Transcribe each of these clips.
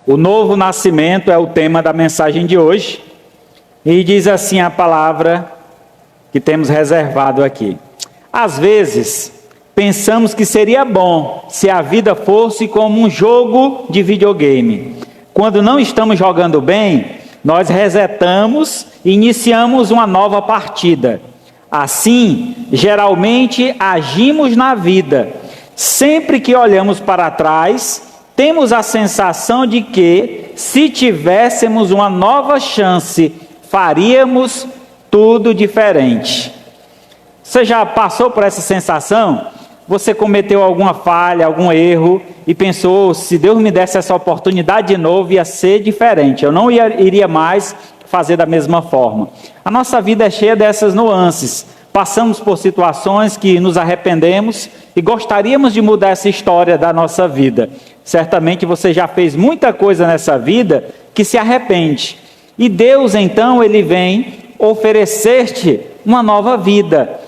O novo nascimento é o tema da mensagem de hoje. E diz assim a palavra que temos reservado aqui. Às vezes, pensamos que seria bom se a vida fosse como um jogo de videogame. Quando não estamos jogando bem, nós resetamos e iniciamos uma nova partida. Assim, geralmente agimos na vida. Sempre que olhamos para trás, temos a sensação de que, se tivéssemos uma nova chance, faríamos tudo diferente. Você já passou por essa sensação? Você cometeu alguma falha, algum erro e pensou, se Deus me desse essa oportunidade de novo, ia ser diferente. Eu não iria mais fazer da mesma forma. A nossa vida é cheia dessas nuances. Passamos por situações que nos arrependemos e gostaríamos de mudar essa história da nossa vida. Certamente você já fez muita coisa nessa vida que se arrepende. E Deus, então, Ele vem oferecer-te uma nova vida,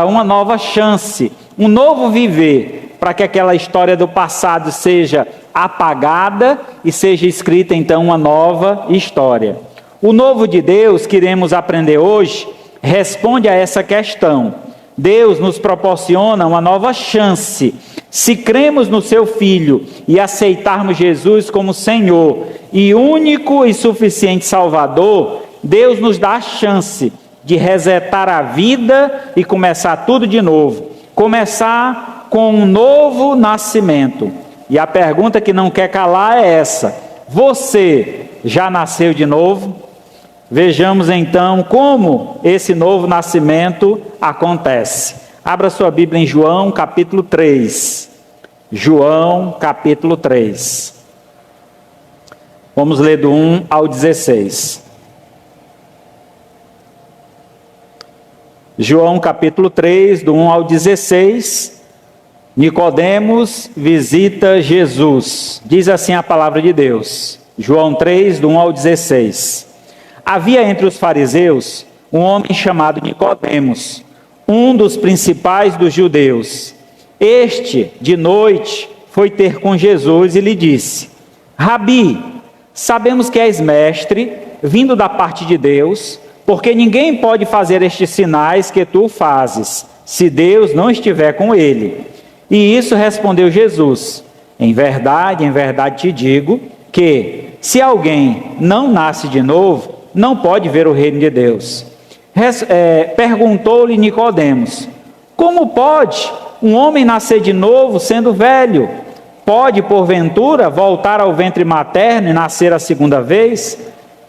uma nova chance, um novo viver, para que aquela história do passado seja apagada e seja escrita, então, uma nova história. O novo de Deus que iremos aprender hoje responde a essa questão. Deus nos proporciona uma nova chance. Se cremos no seu Filho e aceitarmos Jesus como Senhor e único e suficiente Salvador, Deus nos dá a chance de resetar a vida e começar tudo de novo. Começar com um novo nascimento. E a pergunta que não quer calar é essa: você já nasceu de novo? Vejamos então como esse novo nascimento acontece. Abra sua Bíblia em João capítulo 3. João capítulo 3. Vamos ler do 1 ao 16. João capítulo 3, do 1 ao 16. Nicodemos visita Jesus. Diz assim a palavra de Deus. João 3, do 1 ao 16. Havia entre os fariseus um homem chamado Nicodemos, um dos principais dos judeus. Este, de noite, foi ter com Jesus e lhe disse: Rabi, sabemos que és mestre, vindo da parte de Deus, porque ninguém pode fazer estes sinais que tu fazes, se Deus não estiver com ele. E isso respondeu Jesus: em verdade te digo, que se alguém não nasce de novo, não pode ver o reino de Deus. Perguntou-lhe Nicodemos: como pode um homem nascer de novo sendo velho? Pode, porventura, voltar ao ventre materno e nascer a segunda vez?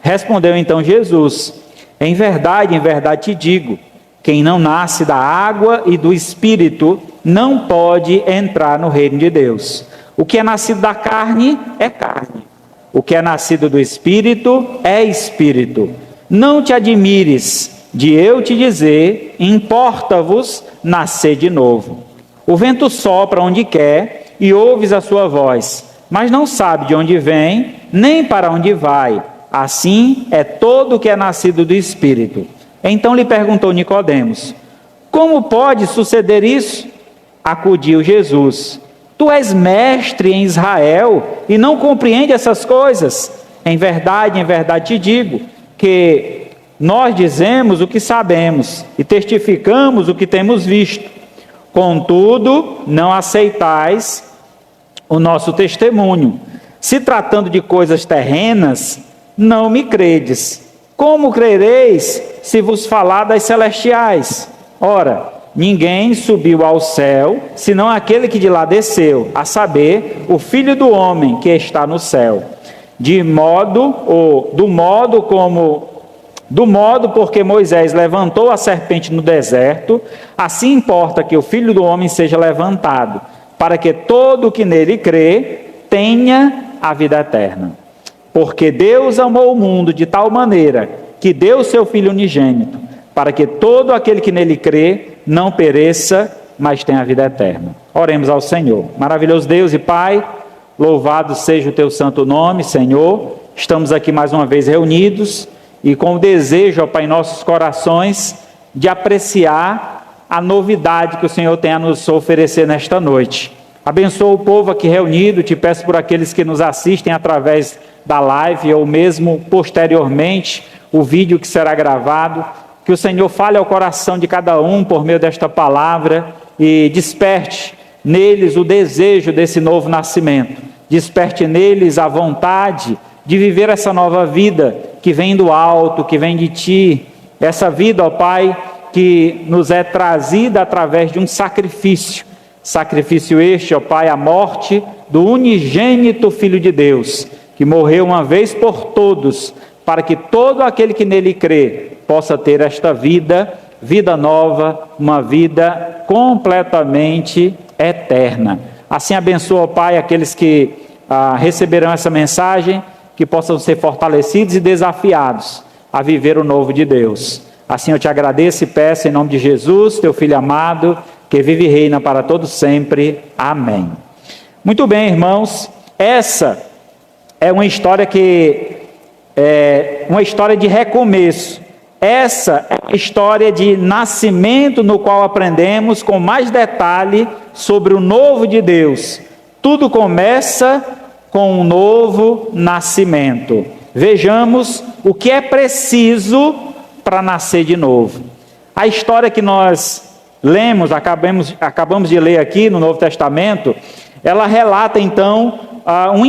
Respondeu então Jesus: em verdade te digo, quem não nasce da água e do Espírito não pode entrar no reino de Deus. O que é nascido da carne é carne. O que é nascido do Espírito é Espírito. Não te admires de eu te dizer, importa-vos nascer de novo. O vento sopra onde quer e ouves a sua voz, mas não sabe de onde vem, nem para onde vai. Assim é todo o que é nascido do Espírito. Então lhe perguntou Nicodemos: como pode suceder isso? Acudiu Jesus: tu és mestre em Israel e não compreende essas coisas? Em verdade te digo, que nós dizemos o que sabemos e testificamos o que temos visto. Contudo, não aceitais o nosso testemunho. Se tratando de coisas terrenas, não me credes. Como crereis se vos falar das celestiais? Ora, ninguém subiu ao céu, senão aquele que de lá desceu, a saber, o Filho do Homem que está no céu. Do modo porque Moisés levantou a serpente no deserto, assim importa que o Filho do Homem seja levantado, para que todo o que nele crê tenha a vida eterna. Porque Deus amou o mundo de tal maneira que deu o seu Filho unigênito, para que todo aquele que nele crê não pereça, mas tenha a vida eterna. Oremos ao Senhor. Maravilhoso Deus e Pai, louvado seja o teu santo nome, Senhor. Estamos aqui mais uma vez reunidos e com o desejo, ó Pai, em nossos corações, de apreciar a novidade que o Senhor tem a nos oferecer nesta noite. Abençoa o povo aqui reunido, te peço por aqueles que nos assistem através da live ou mesmo posteriormente, o vídeo que será gravado, que o Senhor fale ao coração de cada um por meio desta palavra e desperte neles o desejo desse novo nascimento, desperte neles a vontade de viver essa nova vida que vem do alto, que vem de Ti, essa vida, ó Pai, que nos é trazida através de um sacrifício este, ó Pai, a morte do unigênito Filho de Deus, que morreu uma vez por todos, para que todo aquele que nele crê possa ter esta vida nova, uma vida completamente eterna. Assim abençoa, ó Pai, aqueles que receberão essa mensagem, que possam ser fortalecidos e desafiados a viver o novo de Deus. Assim eu te agradeço e peço em nome de Jesus, teu Filho amado, que vive e reina para todos sempre. Amém. Muito bem, irmãos, essa é uma história uma história de recomeço. Essa é uma história de nascimento no qual aprendemos com mais detalhe sobre o novo de Deus. Tudo começa com um novo nascimento. Vejamos o que é preciso para nascer de novo. A história que nós lemos, acabamos de ler aqui no Novo Testamento, ela relata então um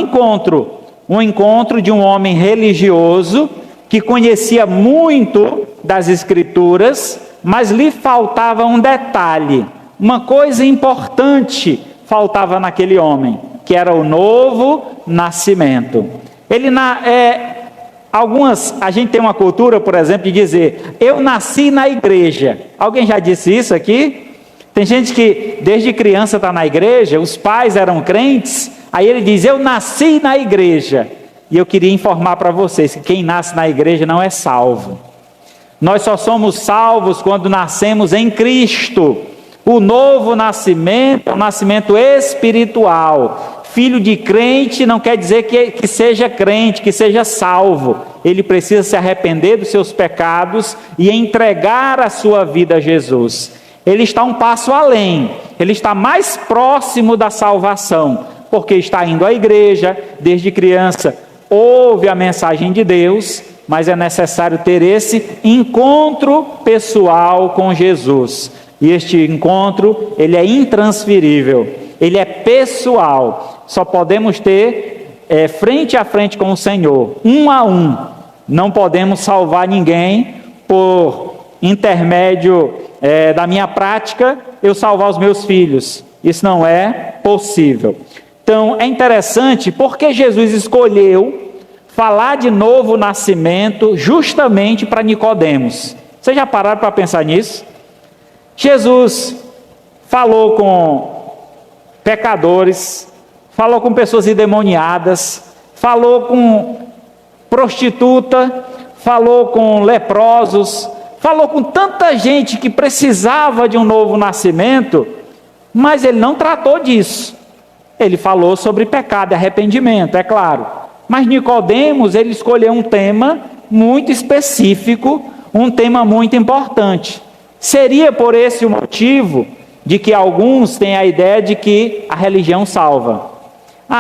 encontro de um homem religioso que conhecia muito das Escrituras, mas lhe faltava um detalhe, uma coisa importante faltava naquele homem, que era o novo nascimento. A gente tem uma cultura, por exemplo, de dizer, eu nasci na igreja. Alguém já disse isso aqui? Tem gente que desde criança está na igreja, os pais eram crentes, aí ele diz, eu nasci na igreja. E eu queria informar para vocês que quem nasce na igreja não é salvo. Nós só somos salvos quando nascemos em Cristo. O novo nascimento é um nascimento espiritual. Filho de crente não quer dizer que seja crente, que seja salvo. Ele precisa se arrepender dos seus pecados e entregar a sua vida a Jesus. Ele está um passo além, ele está mais próximo da salvação, porque está indo à igreja, desde criança ouve a mensagem de Deus, mas é necessário ter esse encontro pessoal com Jesus. E este encontro, ele é intransferível, ele é pessoal. Só podemos ter frente a frente com o Senhor, um a um. Não podemos salvar ninguém por intermédio da minha prática, eu salvar os meus filhos. Isso não é possível. Então, é interessante porque Jesus escolheu falar de novo nascimento justamente para Nicodemos. Vocês já pararam para pensar nisso? Jesus falou com pecadores, falou com pessoas endemoniadas, falou com prostituta, falou com leprosos, falou com tanta gente que precisava de um novo nascimento, mas ele não tratou disso. Ele falou sobre pecado e arrependimento, é claro. Mas Nicodemos, ele escolheu um tema muito específico, um tema muito importante. Seria por esse o motivo de que alguns têm a ideia de que a religião salva.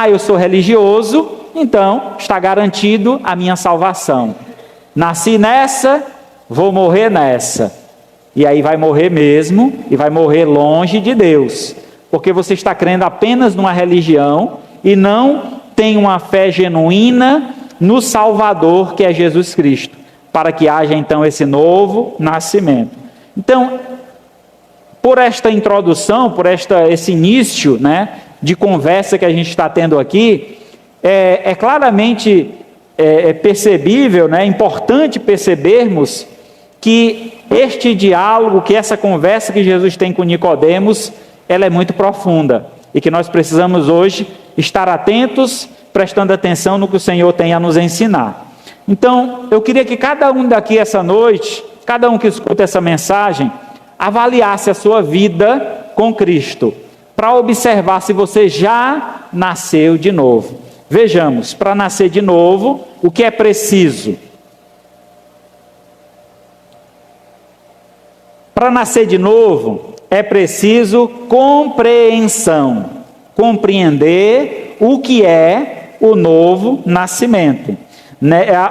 Eu sou religioso, então está garantido a minha salvação. Nasci nessa, vou morrer nessa. E aí vai morrer mesmo, e vai morrer longe de Deus. Porque você está crendo apenas numa religião e não tem uma fé genuína no Salvador, que é Jesus Cristo, para que haja então esse novo nascimento. Então, por esta introdução, por esse início, de conversa que a gente está tendo aqui, é claramente percebível, é importante percebermos que este diálogo, que essa conversa que Jesus tem com Nicodemos, ela é muito profunda e que nós precisamos hoje estar atentos, prestando atenção no que o Senhor tem a nos ensinar. Então, eu queria que cada um daqui essa noite, cada um que escuta essa mensagem, avaliasse a sua vida com Cristo, para observar se você já nasceu de novo. Vejamos, para nascer de novo, o que é preciso? Para nascer de novo, é preciso compreensão. compreender o que é o novo nascimento.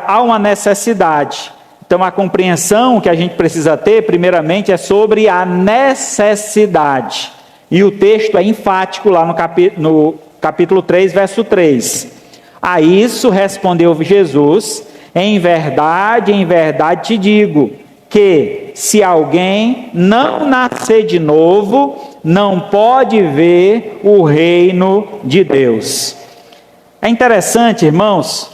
Há uma necessidade. Então, a compreensão que a gente precisa ter, primeiramente, é sobre a necessidade. E o texto é enfático lá no capítulo 3, verso 3. A isso respondeu Jesus: em verdade te digo, que se alguém não nascer de novo, não pode ver o reino de Deus. É interessante, irmãos,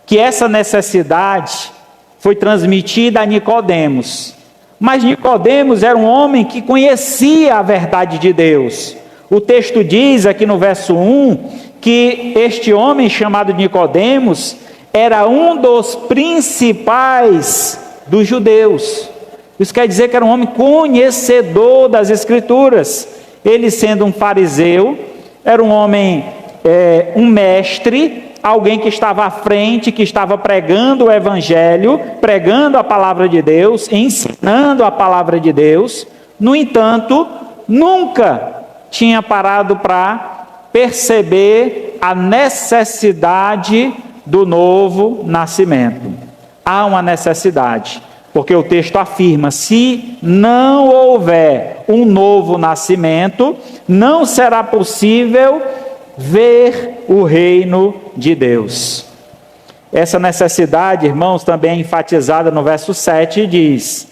que essa necessidade foi transmitida a Nicodemos. Mas Nicodemos era um homem que conhecia a verdade de Deus. O texto diz aqui no verso 1 que este homem chamado Nicodemos era um dos principais dos judeus. Isso quer dizer que era um homem conhecedor das Escrituras. Ele, sendo um fariseu, era um homem, um mestre, alguém que estava à frente, que estava pregando o Evangelho, pregando a palavra de Deus, ensinando a palavra de Deus. No entanto, nunca tinha parado para perceber a necessidade do novo nascimento. Há uma necessidade, porque o texto afirma: se não houver um novo nascimento, não será possível ver o reino de Deus. Essa necessidade, irmãos, também é enfatizada no verso 7 e diz: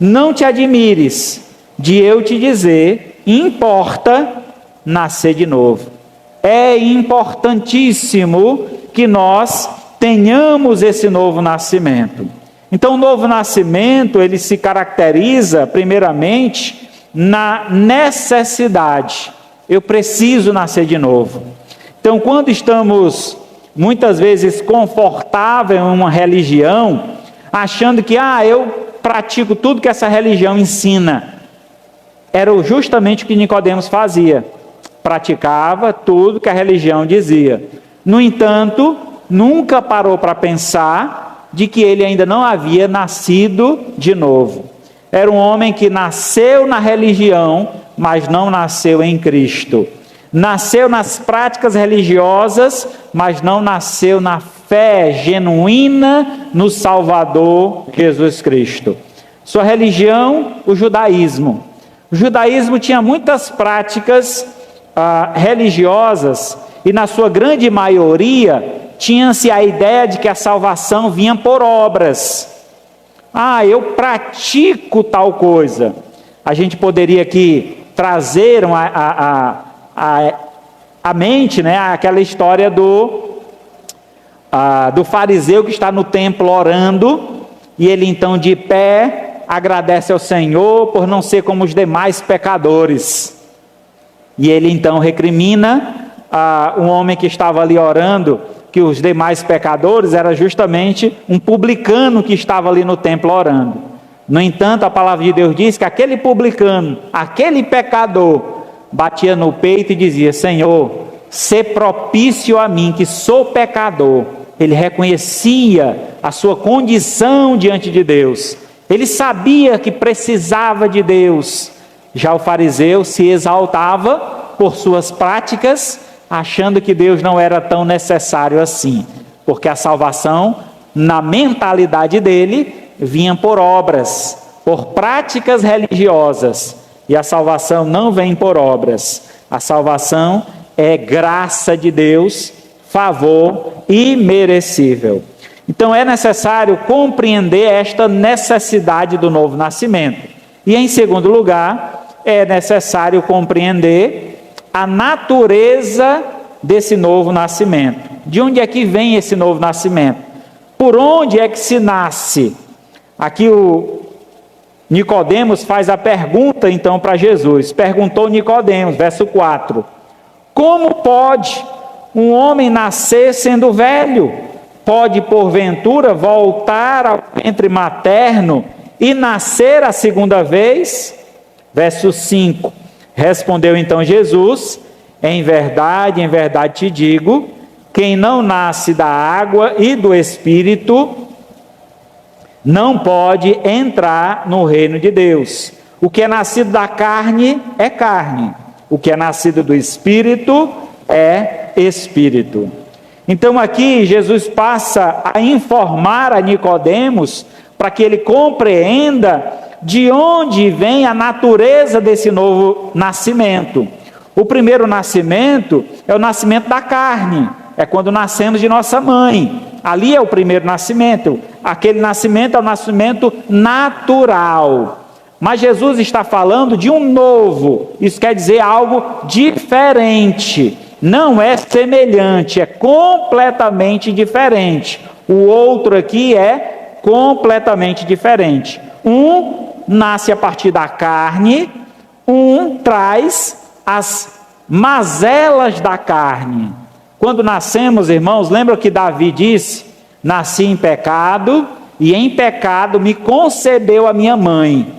não te admires de eu te dizer, importa nascer de novo. É importantíssimo que nós tenhamos esse novo nascimento. Então, o novo nascimento, ele se caracteriza, primeiramente, na necessidade. Eu preciso nascer de novo. Então, quando estamos, muitas vezes, confortáveis em uma religião, achando que, eu pratico tudo que essa religião ensina, era justamente o que Nicodemos fazia. Praticava tudo que a religião dizia. No entanto, nunca parou para pensar de que ele ainda não havia nascido de novo. Era um homem que nasceu na religião, mas não nasceu em Cristo. Nasceu nas práticas religiosas, mas não nasceu na fé genuína no Salvador Jesus Cristo. Sua religião, o judaísmo. O judaísmo tinha muitas práticas religiosas, e na sua grande maioria tinha-se a ideia de que a salvação vinha por obras. Eu pratico tal coisa. A gente poderia aqui trazer a mente, aquela história do fariseu que está no templo orando, e ele então de pé agradece ao Senhor por não ser como os demais pecadores. E ele então recrimina um homem que estava ali orando, que os demais pecadores era justamente um publicano que estava ali no templo orando. No entanto, a palavra de Deus diz que aquele publicano, aquele pecador, batia no peito e dizia: Senhor, sê propício a mim, que sou pecador. Ele reconhecia a sua condição diante de Deus. Ele sabia que precisava de Deus. Já o fariseu se exaltava por suas práticas, achando que Deus não era tão necessário assim, porque a salvação, na mentalidade dele, vinha por obras, por práticas religiosas, e a salvação não vem por obras. A salvação é graça de Deus, favor imerecível. Então é necessário compreender esta necessidade do novo nascimento. E em segundo lugar, é necessário compreender a natureza desse novo nascimento. De onde é que vem esse novo nascimento? Por onde é que se nasce? Aqui o Nicodemos faz a pergunta então para Jesus. Perguntou Nicodemos, verso 4: como pode um homem nascer sendo velho? Pode porventura voltar ao ventre materno e nascer a segunda vez? Verso 5: respondeu então Jesus: em verdade te digo, quem não nasce da água e do Espírito não pode entrar no reino de Deus. O que é nascido da carne é carne, O que é nascido do Espírito é Espírito. Então aqui Jesus passa a informar a Nicodemos para que ele compreenda de onde vem a natureza desse novo nascimento. O primeiro nascimento é o nascimento da carne, é quando nascemos de nossa mãe. Ali é o primeiro nascimento. Aquele nascimento é o nascimento natural. Mas Jesus está falando de um novo, isso quer dizer algo diferente. Não é semelhante, é completamente diferente. O outro aqui é completamente diferente. Um nasce a partir da carne, um traz as mazelas da carne. Quando nascemos, irmãos, lembra que Davi disse: nasci em pecado e em pecado me concebeu a minha mãe.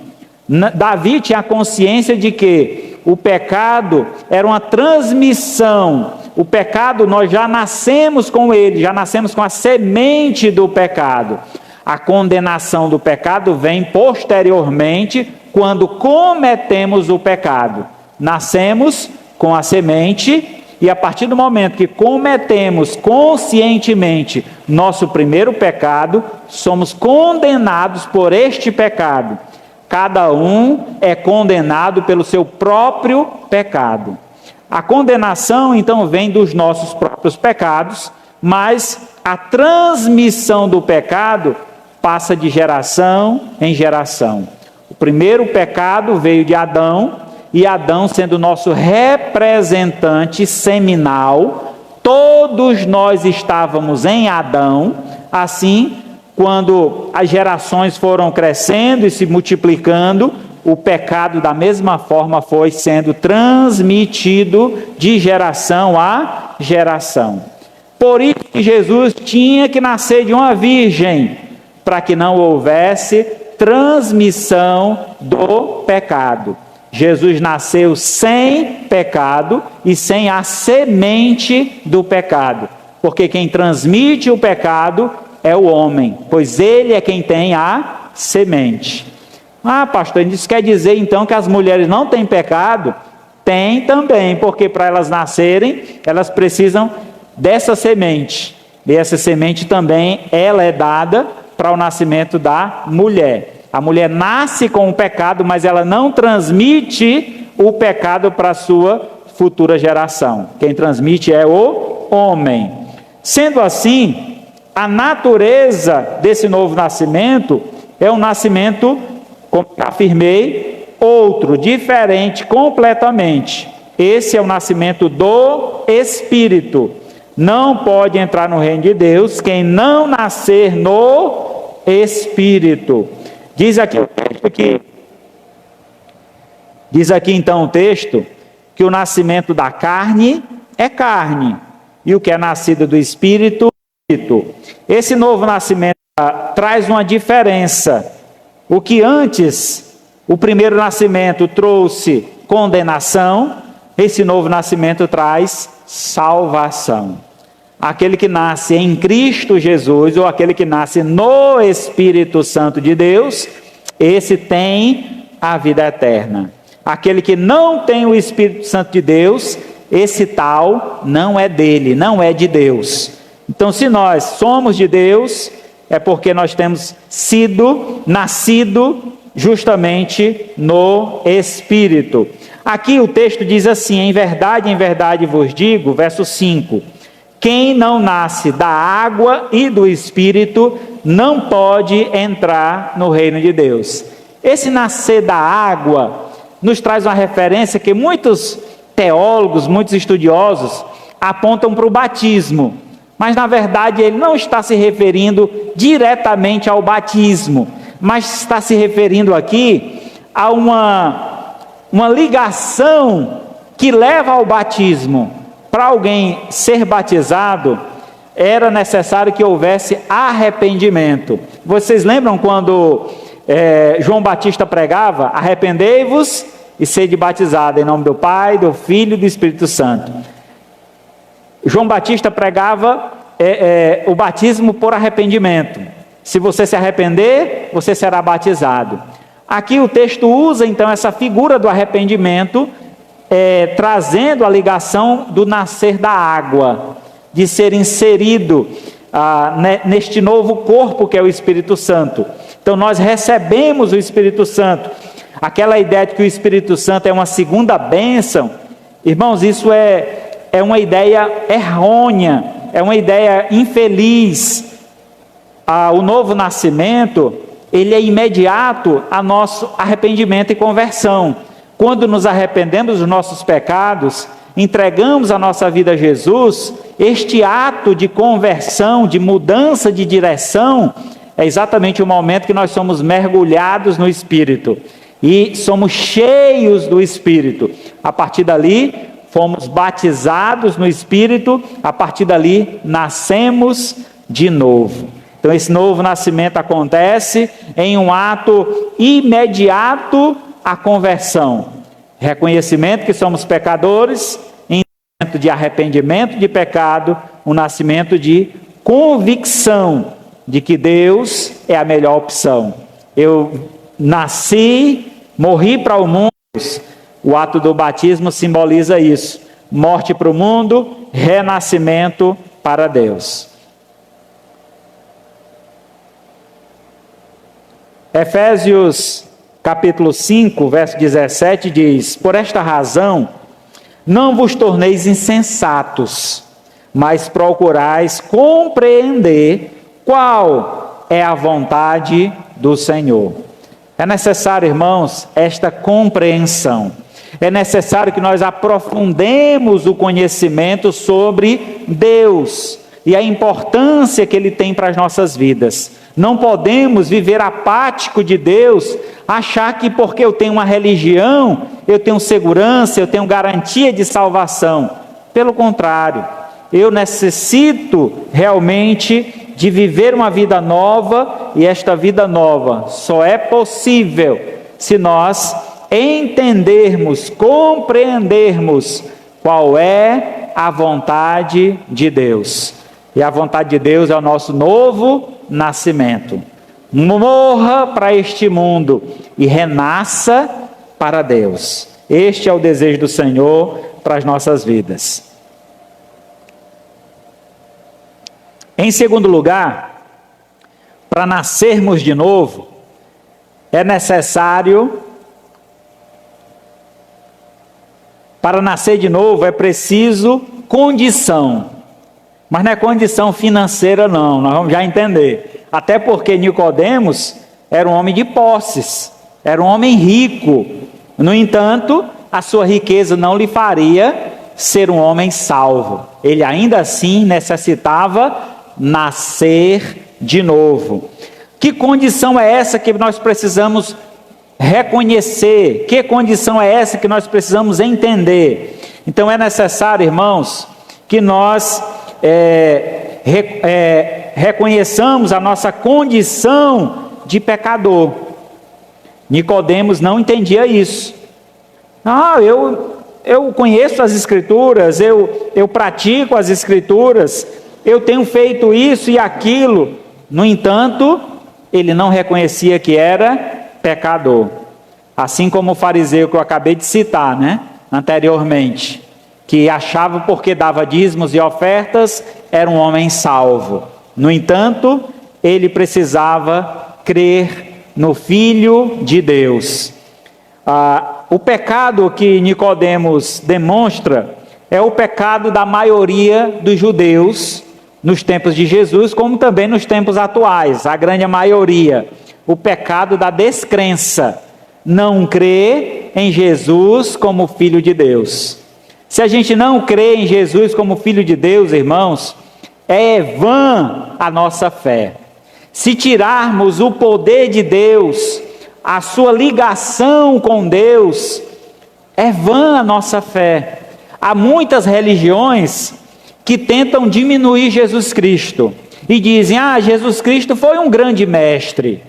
Davi tinha a consciência de que o pecado era uma transmissão. O pecado, nós já nascemos com ele, já nascemos com a semente do pecado. A condenação do pecado vem posteriormente, quando cometemos o pecado. Nascemos com a semente e a partir do momento que cometemos conscientemente nosso primeiro pecado, somos condenados por este pecado. Cada um é condenado pelo seu próprio pecado. A condenação, então, vem dos nossos próprios pecados, mas a transmissão do pecado passa de geração em geração. O primeiro pecado veio de Adão, e Adão, sendo nosso representante seminal, todos nós estávamos em Adão. Assim, quando as gerações foram crescendo e se multiplicando, o pecado da mesma forma foi sendo transmitido de geração a geração. Por isso que Jesus tinha que nascer de uma virgem, para que não houvesse transmissão do pecado. Jesus nasceu sem pecado e sem a semente do pecado, porque quem transmite o pecado é o homem, pois ele é quem tem a semente. Ah, pastor, isso quer dizer então que as mulheres não têm pecado? Tem também, porque para elas nascerem, elas precisam dessa semente. E essa semente também, ela é dada para o nascimento da mulher. A mulher nasce com o pecado, mas ela não transmite o pecado para a sua futura geração. Quem transmite é o homem. Sendo assim, a natureza desse novo nascimento é um nascimento, como afirmei, outro, diferente completamente. Esse é o nascimento do Espírito. Não pode entrar no reino de Deus quem não nascer no Espírito. Diz aqui então o texto que o nascimento da carne é carne, e o que é nascido do Espírito é Espírito. Esse novo nascimento traz uma diferença. O que antes, o primeiro nascimento trouxe condenação, esse novo nascimento traz salvação. Aquele que nasce em Cristo Jesus, ou aquele que nasce no Espírito Santo de Deus, esse tem a vida eterna. Aquele que não tem o Espírito Santo de Deus, esse tal não é dele, não é de Deus. Então, se nós somos de Deus, é porque nós temos nascido justamente no Espírito. Aqui o texto diz assim: em verdade vos digo, verso 5, quem não nasce da água e do Espírito não pode entrar no reino de Deus. Esse nascer da água nos traz uma referência que muitos teólogos, muitos estudiosos apontam para o batismo, mas na verdade ele não está se referindo diretamente ao batismo, mas está se referindo aqui a uma ligação que leva ao batismo. Para alguém ser batizado, era necessário que houvesse arrependimento. Vocês lembram quando João Batista pregava: arrependei-vos e sede batizado em nome do Pai, do Filho e do Espírito Santo. João Batista pregava o batismo por arrependimento. Se você se arrepender, você será batizado. Aqui o texto usa então essa figura do arrependimento trazendo a ligação do nascer da água, de ser inserido neste novo corpo que é o Espírito Santo. Então nós recebemos o Espírito Santo. Aquela ideia de que o Espírito Santo é uma segunda bênção, irmãos, isso é uma ideia errônea, é uma ideia infeliz. O novo nascimento, ele é imediato a nosso arrependimento e conversão. Quando nos arrependemos dos nossos pecados, entregamos a nossa vida a Jesus, este ato de conversão, de mudança de direção, é exatamente o momento que nós somos mergulhados no Espírito e somos cheios do Espírito. A partir dali, fomos batizados no Espírito, a partir dali, nascemos de novo. Então, esse novo nascimento acontece em um ato imediato à conversão. Reconhecimento que somos pecadores, entendimento de arrependimento de pecado, um nascimento de convicção de que Deus é a melhor opção. Eu nasci, morri para o mundo. O ato do batismo simboliza isso. Morte para o mundo, renascimento para Deus. Efésios capítulo 5, verso 17 diz: por esta razão, não vos torneis insensatos, mas procurais compreender qual é a vontade do Senhor. É necessário, irmãos, esta compreensão. É necessário que nós aprofundemos o conhecimento sobre Deus e a importância que Ele tem para as nossas vidas. Não podemos viver apático de Deus, achar que porque eu tenho uma religião, eu tenho segurança, eu tenho garantia de salvação. Pelo contrário, eu necessito realmente de viver uma vida nova, e esta vida nova só é possível se nós entendermos, compreendermos qual é a vontade de Deus. E a vontade de Deus é o nosso novo nascimento. Morra para este mundo e renasça para Deus. Este é o desejo do Senhor para as nossas vidas. Em segundo lugar, para nascermos de novo, é necessário, para nascer de novo é preciso condição. Mas não é condição financeira não, nós vamos já entender. Até porque Nicodemos era um homem de posses, era um homem rico. No entanto, a sua riqueza não lhe faria ser um homem salvo. Ele ainda assim necessitava nascer de novo. Que condição é essa que nós precisamos reconhecer? Que condição é essa que nós precisamos entender? Então é necessário, irmãos, que nós reconheçamos a nossa condição de pecador. Nicodemos não entendia isso. Eu conheço as Escrituras, eu pratico as Escrituras, eu tenho feito isso e aquilo. No entanto, ele não reconhecia que era pecador. Assim como o fariseu que eu acabei de citar, anteriormente, que achava porque dava dízimos e ofertas, era um homem salvo. No entanto, ele precisava crer no Filho de Deus. O pecado que Nicodemos demonstra é o pecado da maioria dos judeus nos tempos de Jesus, como também nos tempos atuais, a grande maioria. O pecado da descrença, não crer em Jesus como Filho de Deus. Se a gente não crê em Jesus como Filho de Deus, irmãos, é vã a nossa fé. Se tirarmos o poder de Deus, a sua ligação com Deus, é vã a nossa fé. Há muitas religiões que tentam diminuir Jesus Cristo e dizem: Jesus Cristo foi um grande mestre.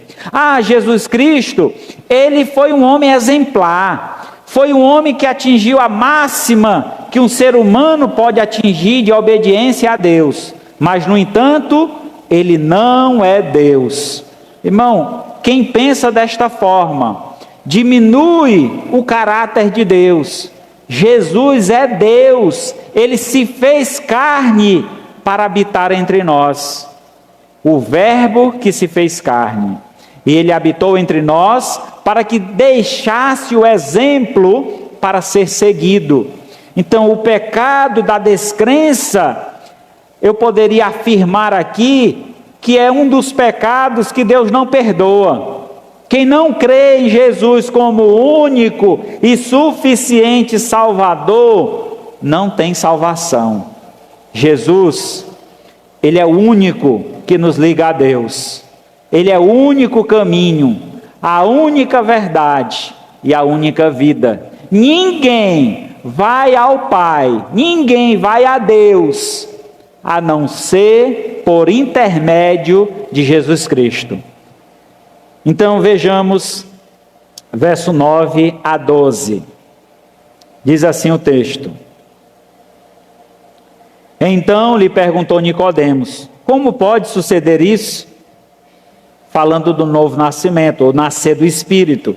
Jesus Cristo, ele foi um homem exemplar. Foi um homem que atingiu a máxima que um ser humano pode atingir de obediência a Deus. Mas, no entanto, ele não é Deus. Irmão, quem pensa desta forma, diminui o caráter de Deus Jesus é Deus, Ele se fez carne para habitar entre nós. O Verbo que se fez carne. E Ele habitou entre nós para que deixasse o exemplo para ser seguido. Então, o pecado da descrença, eu poderia afirmar aqui que é um dos pecados que Deus não perdoa. Quem não crê em Jesus como único e suficiente Salvador, não tem salvação. Jesus, Ele é o único que nos liga a Deus. Ele é o único caminho, a única verdade e a única vida. Ninguém vai ao Pai, ninguém vai a Deus, a não ser por intermédio de Jesus Cristo. Então vejamos verso 9 a 12. Diz assim o texto: Então lhe perguntou Nicodemos: Como pode suceder isso? Falando do novo nascimento, ou nascer do Espírito.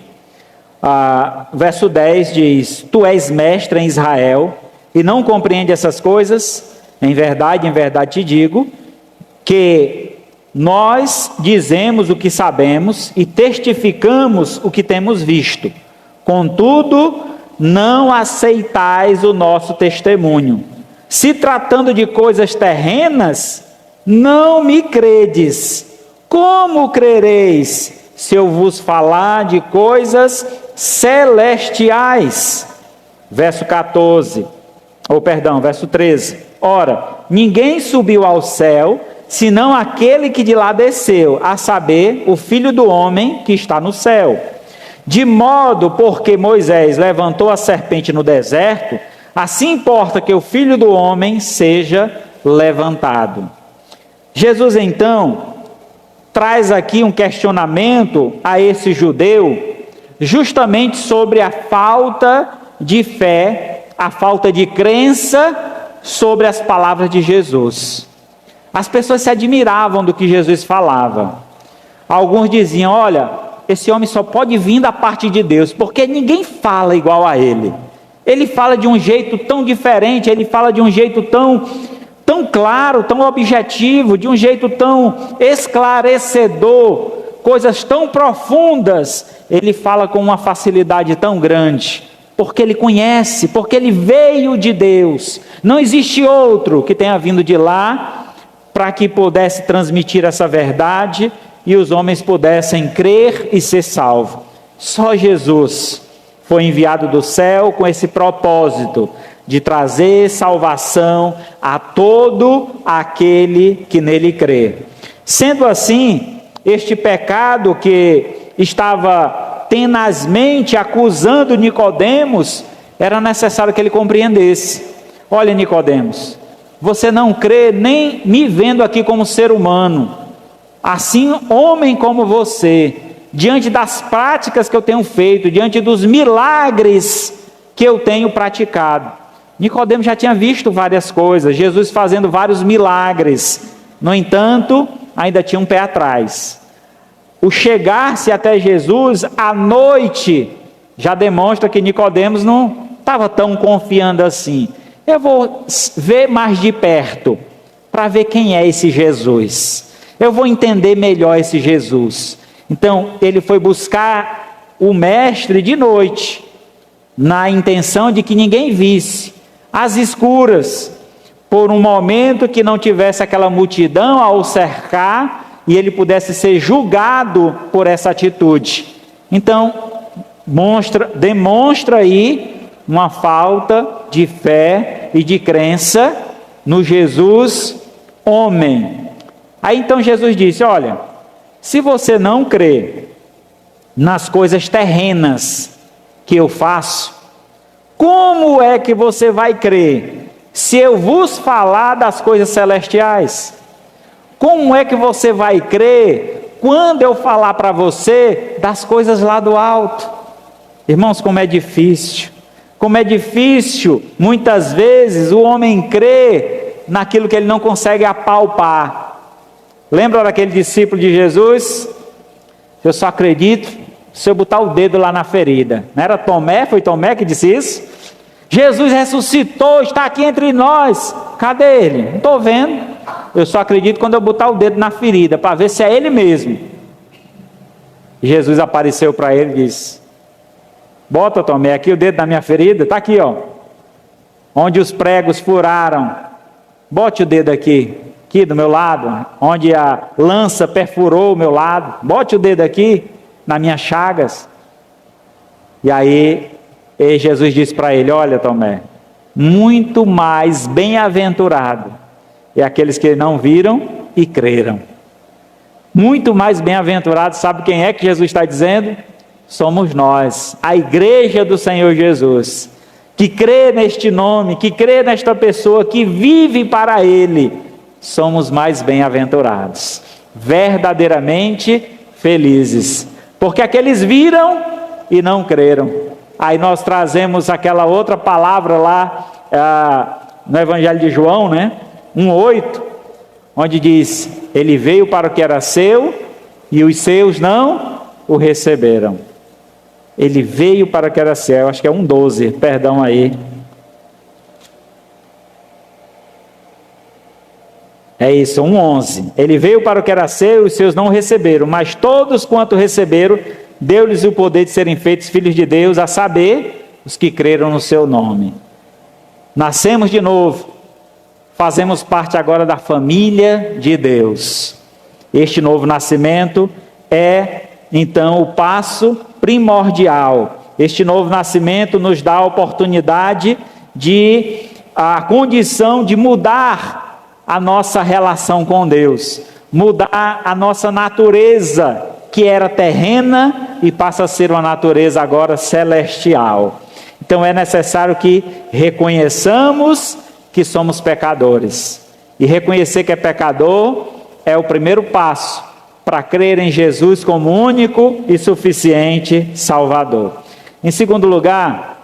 Verso 10 diz: Tu és mestre em Israel e não compreende essas coisas? Em verdade te digo que nós dizemos o que sabemos e testificamos o que temos visto. Contudo, não aceitais o nosso testemunho. Se tratando de coisas terrenas, não me credes. Como crereis se eu vos falar de coisas celestiais? Verso 13. Ora, ninguém subiu ao céu, senão aquele que de lá desceu, a saber, o Filho do Homem que está no céu. De modo, porque Moisés levantou a serpente no deserto, assim importa que o Filho do Homem seja levantado. Jesus, então, traz aqui um questionamento a esse judeu, justamente sobre a falta de fé, a falta de crença sobre as palavras de Jesus. As pessoas se admiravam do que Jesus falava. Alguns diziam: olha, esse homem só pode vir da parte de Deus, porque ninguém fala igual a ele. Ele fala de um jeito tão diferente, ele fala de um jeito tão claro, tão objetivo, de um jeito tão esclarecedor, coisas tão profundas, ele fala com uma facilidade tão grande, porque ele conhece, porque ele veio de Deus. Não existe outro que tenha vindo de lá para que pudesse transmitir essa verdade e os homens pudessem crer e ser salvos. Só Jesus foi enviado do céu com esse propósito de trazer salvação a todo aquele que nele crê. Sendo assim, este pecado que estava tenazmente acusando Nicodemos, era necessário que ele compreendesse. Olha, Nicodemos, você não crê nem me vendo aqui como ser humano, assim homem como você, diante das práticas que eu tenho feito, diante dos milagres que eu tenho praticado. Nicodemos já tinha visto várias coisas, Jesus fazendo vários milagres, no entanto, ainda tinha um pé atrás. O chegar-se até Jesus à noite já demonstra que Nicodemos não estava tão confiando assim. Eu vou ver mais de perto, para ver quem é esse Jesus. Eu vou entender melhor esse Jesus. Então, ele foi buscar o mestre de noite, na intenção de que ninguém visse, às escuras, por um momento que não tivesse aquela multidão ao cercar, e ele pudesse ser julgado por essa atitude. Então, demonstra aí uma falta de fé e de crença no Jesus homem. Aí então Jesus disse: olha, se você não crê nas coisas terrenas que eu faço, como é que você vai crer se eu vos falar das coisas celestiais? Como é que você vai crer quando eu falar para você das coisas lá do alto? Irmãos, como é difícil muitas vezes o homem crê naquilo que ele não consegue apalpar. Lembra daquele discípulo de Jesus? Eu só acredito se eu botar o dedo lá na ferida. Não era Tomé? Foi Tomé que disse isso? Jesus ressuscitou, está aqui entre nós. Cadê ele? Não estou vendo. Eu só acredito quando eu botar o dedo na ferida, para ver se é ele mesmo. Jesus apareceu para ele e disse: bota, Tomé, aqui o dedo na minha ferida. Está aqui, ó. Onde os pregos furaram. Bote o dedo aqui do meu lado. Onde a lança perfurou o meu lado. Bote o dedo aqui, nas minhas chagas. E aí, Jesus disse para ele: olha, Tomé, muito mais bem-aventurado é aqueles que não viram e creram. Muito mais bem-aventurado, sabe quem é que Jesus está dizendo? Somos nós, a igreja do Senhor Jesus, que crê neste nome, que crê nesta pessoa, que vive para Ele. Somos mais bem-aventurados, verdadeiramente felizes, porque aqueles viram e não creram. Aí nós trazemos aquela outra palavra lá no Evangelho de João, né? 1:8, onde diz: ele veio para o que era seu e os seus não o receberam. Ele veio para o que era seu, acho que é 1:12, perdão aí. É isso, 1:11. Ele veio para o que era seu e os seus não o receberam, mas todos quanto receberam, deu-lhes o poder de serem feitos filhos de Deus, a saber, os que creram no seu nome. Nascemos de novo, fazemos parte agora da família de Deus. Este novo nascimento é, então, o passo primordial. Este novo nascimento nos dá a oportunidade a condição de mudar a nossa relação com Deus, mudar a nossa natureza, que era terrena e passa a ser uma natureza agora celestial. Então é necessário que reconheçamos que somos pecadores. E reconhecer que é pecador é o primeiro passo para crer em Jesus como único e suficiente Salvador. Em segundo lugar,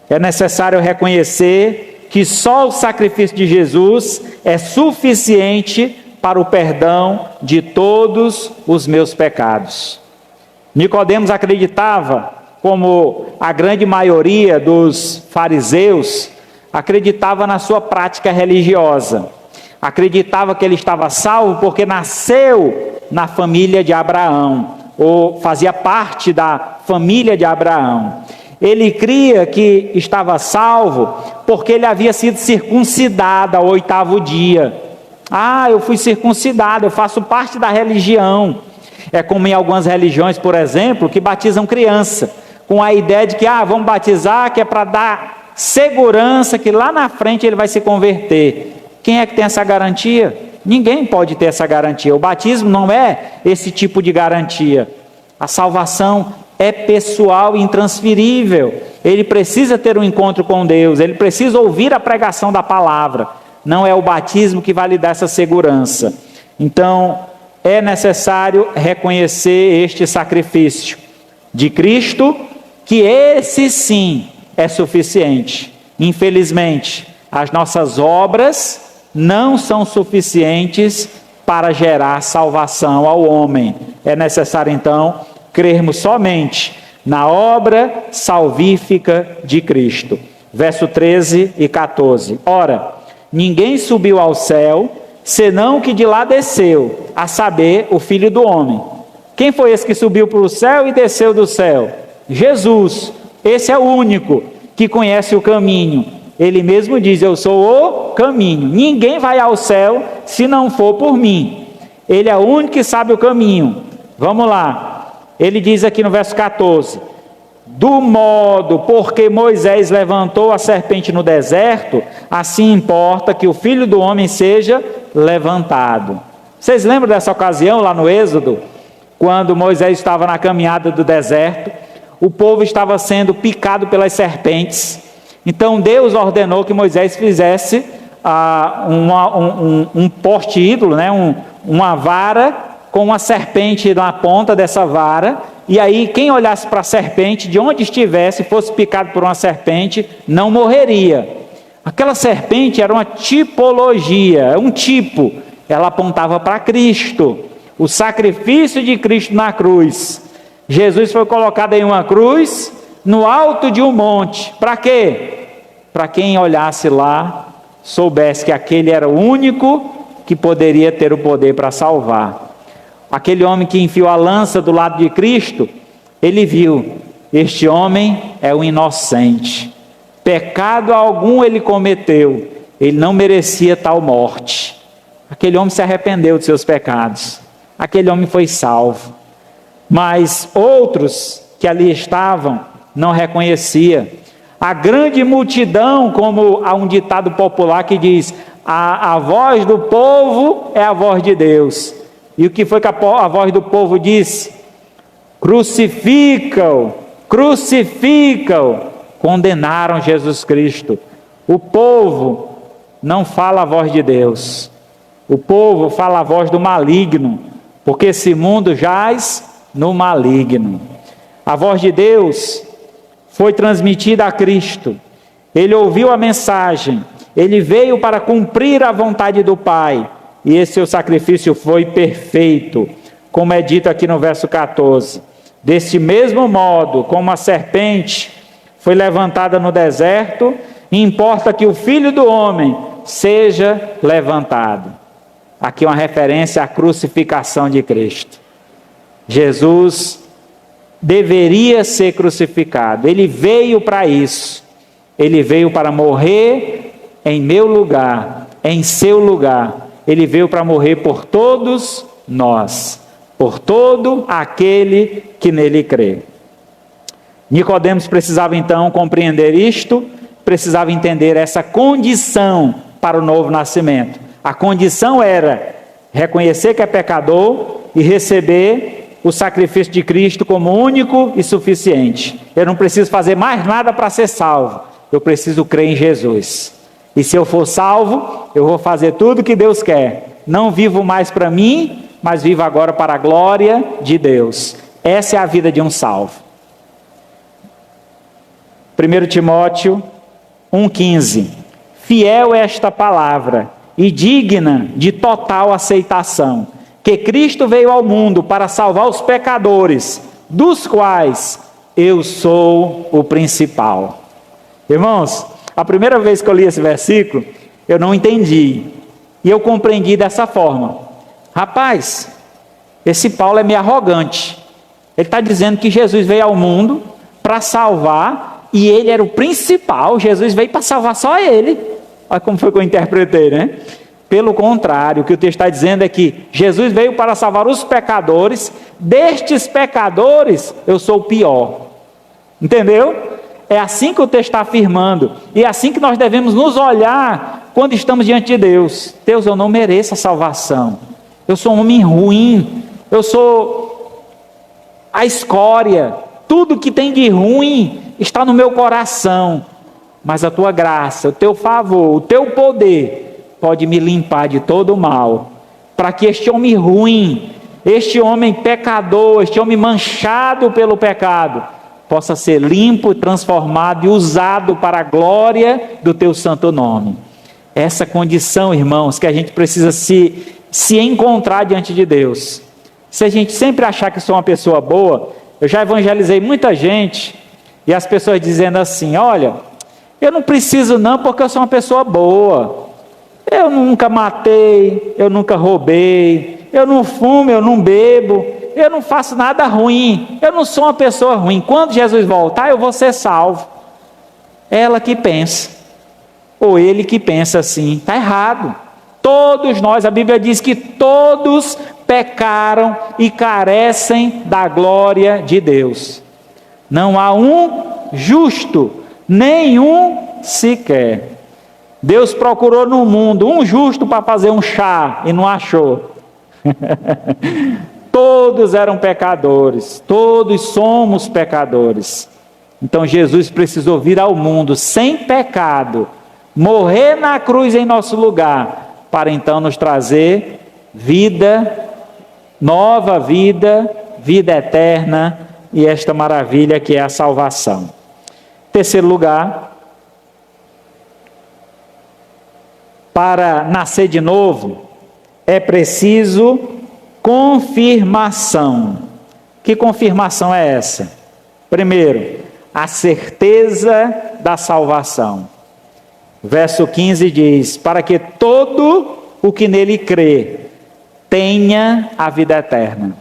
é necessário reconhecer que só o sacrifício de Jesus é suficiente para o perdão de todos os meus pecados. Nicodemos acreditava, como a grande maioria dos fariseus, acreditava na sua prática religiosa. Acreditava que ele estava salvo porque nasceu na família de Abraão, ou fazia parte da família de Abraão. Ele cria que estava salvo porque ele havia sido circuncidado ao 8º dia. Eu fui circuncidado, eu faço parte da religião. É como em algumas religiões, por exemplo, que batizam criança, com a ideia de que, vamos batizar, que é para dar segurança, que lá na frente ele vai se converter. Quem é que tem essa garantia? Ninguém pode ter essa garantia. O batismo não é esse tipo de garantia. A salvação é pessoal e intransferível. Ele precisa ter um encontro com Deus, ele precisa ouvir a pregação da palavra. Não é o batismo que vai lhe dar essa segurança. Então, é necessário reconhecer este sacrifício de Cristo, que esse sim é suficiente. Infelizmente, as nossas obras não são suficientes para gerar salvação ao homem. É necessário, então, crermos somente na obra salvífica de Cristo. Verso 13 e 14. Ora, ninguém subiu ao céu, senão o que de lá desceu, a saber, o Filho do Homem. Quem foi esse que subiu para o céu e desceu do céu? Jesus. Esse é o único que conhece o caminho. Ele mesmo diz: eu sou o caminho. Ninguém vai ao céu se não for por mim. Ele é o único que sabe o caminho. Vamos lá. Ele diz aqui no verso 14: do modo porque Moisés levantou a serpente no deserto, assim importa que o Filho do Homem seja levantado. Vocês lembram dessa ocasião lá no Êxodo? Quando Moisés estava na caminhada do deserto, o povo estava sendo picado pelas serpentes. Então Deus ordenou que Moisés fizesse um poste ídolo, né? Uma vara com uma serpente na ponta dessa vara. E aí quem olhasse para a serpente, de onde estivesse, fosse picado por uma serpente, não morreria. Aquela serpente era uma tipologia, um tipo. Ela apontava para Cristo, o sacrifício de Cristo na cruz. Jesus foi colocado em uma cruz, no alto de um monte. Para quê? Para quem olhasse lá, soubesse que aquele era o único que poderia ter o poder para salvar. Aquele homem que enfiou a lança do lado de Cristo, ele viu, este homem é um inocente. Pecado algum ele cometeu, ele não merecia tal morte. Aquele homem se arrependeu de seus pecados, aquele homem foi salvo. Mas outros que ali estavam não reconheciam. A grande multidão, como há um ditado popular que diz, a voz do povo é a voz de Deus. E o que foi que a voz do povo disse? Crucificam, crucificam. Condenaram Jesus Cristo. O povo não fala a voz de Deus. O povo fala a voz do maligno, porque esse mundo jaz no maligno. A voz de Deus foi transmitida a Cristo. Ele ouviu a mensagem, ele veio para cumprir a vontade do Pai, e esse seu sacrifício foi perfeito, como é dito aqui no verso 14. Deste mesmo modo, como a serpente foi levantada no deserto, importa que o Filho do Homem seja levantado. Aqui uma referência à crucificação de Cristo. Jesus deveria ser crucificado, ele veio para isso, ele veio para morrer em meu lugar, em seu lugar, ele veio para morrer por todos nós, por todo aquele que nele crê. Nicodemos precisava então compreender isto, precisava entender essa condição para o novo nascimento. A condição era reconhecer que é pecador e receber o sacrifício de Cristo como único e suficiente. Eu não preciso fazer mais nada para ser salvo, eu preciso crer em Jesus. E se eu for salvo, eu vou fazer tudo o que Deus quer. Não vivo mais para mim, mas vivo agora para a glória de Deus. Essa é a vida de um salvo. 1 Timóteo 1,15. Fiel é esta palavra e digna de total aceitação, que Cristo veio ao mundo para salvar os pecadores, dos quais eu sou o principal. Irmãos, a primeira vez que eu li esse versículo, eu não entendi, e eu compreendi dessa forma. Rapaz, esse Paulo é meio arrogante, ele está dizendo que Jesus veio ao mundo para salvar, e ele era o principal, Jesus veio para salvar só ele. Olha como foi que eu interpretei, né? Pelo contrário, o que o texto está dizendo é que Jesus veio para salvar os pecadores, destes pecadores eu sou o pior. Entendeu? É assim que o texto está afirmando, e é assim que nós devemos nos olhar quando estamos diante de Deus. Deus, eu não mereço a salvação, eu sou um homem ruim, eu sou a escória, tudo que tem de ruim está no meu coração, mas a tua graça, o teu favor, o teu poder pode me limpar de todo o mal, para que este homem ruim, este homem pecador, este homem manchado pelo pecado, possa ser limpo, transformado e usado para a glória do teu santo nome. Essa condição, irmãos, que a gente precisa se encontrar diante de Deus. Se a gente sempre achar que sou uma pessoa boa, eu já evangelizei muita gente, e as pessoas dizendo assim, olha, eu não preciso não, porque eu sou uma pessoa boa, eu nunca matei, eu nunca roubei, eu não fumo, eu não bebo, eu não faço nada ruim, eu não sou uma pessoa ruim, quando Jesus voltar eu vou ser salvo. Ela que pensa, ou ele que pensa assim, está errado. Todos nós, a Bíblia diz que todos pecaram e carecem da glória de Deus. Não há um justo, nenhum sequer. Deus procurou no mundo um justo para fazer um chá e não achou. Todos eram pecadores, todos somos pecadores. Então Jesus precisou vir ao mundo sem pecado, morrer na cruz em nosso lugar, para então nos trazer vida, nova vida, vida eterna e esta maravilha que é a salvação. Terceiro lugar, para nascer de novo, é preciso confirmação. Que confirmação é essa? Primeiro, a certeza da salvação. Verso 15 diz: para que todo o que nele crê tenha a vida eterna.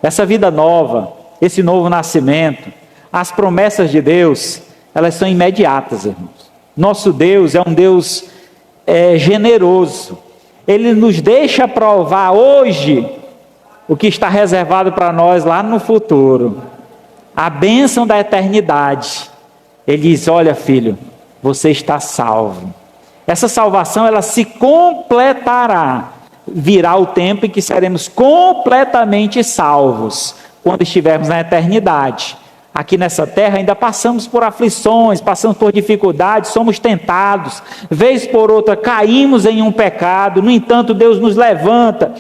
Essa vida nova, esse novo nascimento, as promessas de Deus, elas são imediatas, irmãos. Nosso Deus é um Deus generoso. Ele nos deixa provar hoje o que está reservado para nós lá no futuro. A bênção da eternidade. Ele diz: olha, filho, você está salvo. Essa salvação, ela se completará. Virá o tempo em que seremos completamente salvos, quando estivermos na eternidade. Aqui nessa terra ainda passamos por aflições, passamos por dificuldades, somos tentados, vez por outra caímos em um pecado. No entanto, Deus nos levanta,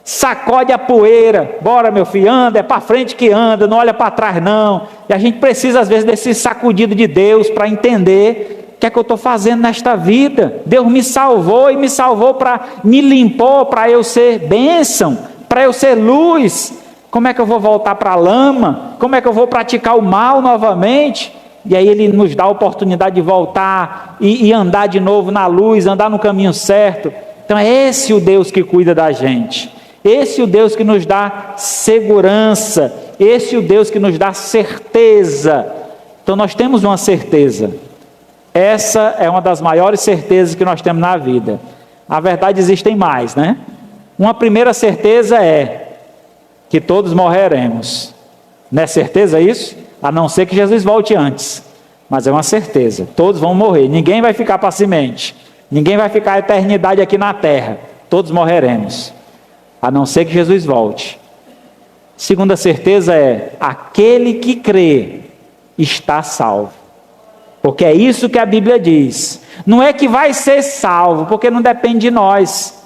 sacode a poeira, bora meu filho, anda, é para frente que anda, não olha para trás não. E a gente precisa às vezes desse sacudido de Deus para entender o que é que eu estou fazendo nesta vida. Deus me salvou e me salvou me limpou para eu ser bênção, para eu ser luz. Como é que eu vou voltar para a lama? Como é que eu vou praticar o mal novamente? E aí Ele nos dá a oportunidade de voltar e andar de novo na luz, andar no caminho certo. Então é esse o Deus que cuida da gente. Esse o Deus que nos dá segurança. Esse o Deus que nos dá certeza. Então nós temos uma certeza. Essa é uma das maiores certezas que nós temos na vida. Na verdade existem mais, né? Uma primeira certeza é que todos morreremos. Não é certeza isso? A não ser que Jesus volte antes. Mas é uma certeza, todos vão morrer. Ninguém vai ficar para semente. Ninguém vai ficar a eternidade aqui na terra. Todos morreremos. A não ser que Jesus volte. Segunda certeza é: aquele que crê está salvo. Porque é isso que a Bíblia diz. Não é que vai ser salvo, porque não depende de nós.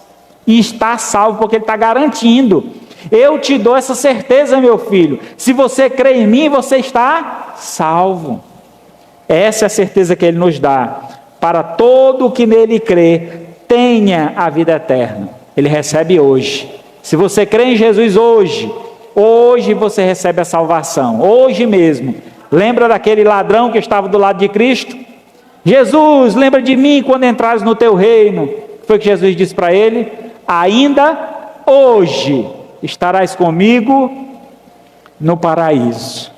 E está salvo porque Ele está garantindo. Eu te dou essa certeza, meu filho. Se você crê em mim, você está salvo. Essa é a certeza que Ele nos dá. Para todo o que nele crê, tenha a vida eterna. Ele recebe hoje. Se você crê em Jesus hoje você recebe a salvação. Hoje mesmo. Lembra daquele ladrão que estava do lado de Cristo? Jesus, lembra de mim quando entrares no teu reino. O que foi que Jesus disse para ele? Ainda hoje estarás comigo no paraíso.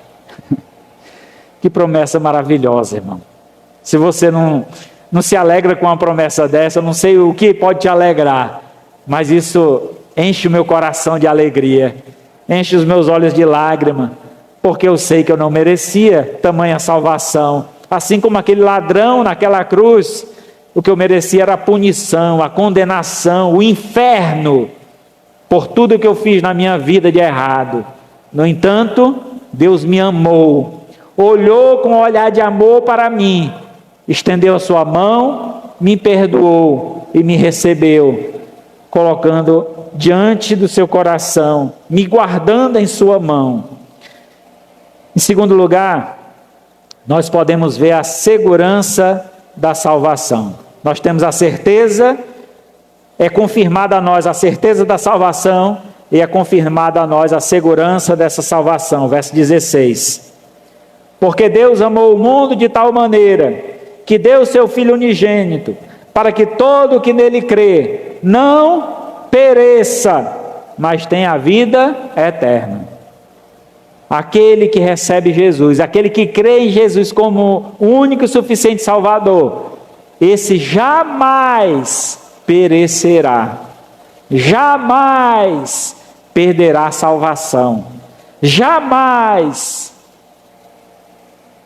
Que promessa maravilhosa, irmão. Se você não se alegra com uma promessa dessa, eu não sei o que pode te alegrar, mas isso enche o meu coração de alegria, enche os meus olhos de lágrima, porque eu sei que eu não merecia tamanha salvação. Assim como aquele ladrão naquela cruz, o que eu merecia era a punição, a condenação, o inferno, por tudo que eu fiz na minha vida de errado. No entanto, Deus me amou, olhou com um olhar de amor para mim, estendeu a sua mão, me perdoou e me recebeu, colocando diante do seu coração, me guardando em sua mão. Em segundo lugar, nós podemos ver a segurança da salvação. Nós temos a certeza, é confirmada a nós a certeza da salvação e é confirmada a nós a segurança dessa salvação. Verso 16. Porque Deus amou o mundo de tal maneira que deu o seu Filho unigênito, para que todo o que nele crê não pereça, mas tenha a vida eterna. Aquele que recebe Jesus, aquele que crê em Jesus como o único e suficiente Salvador, esse jamais perecerá, jamais perderá a salvação, jamais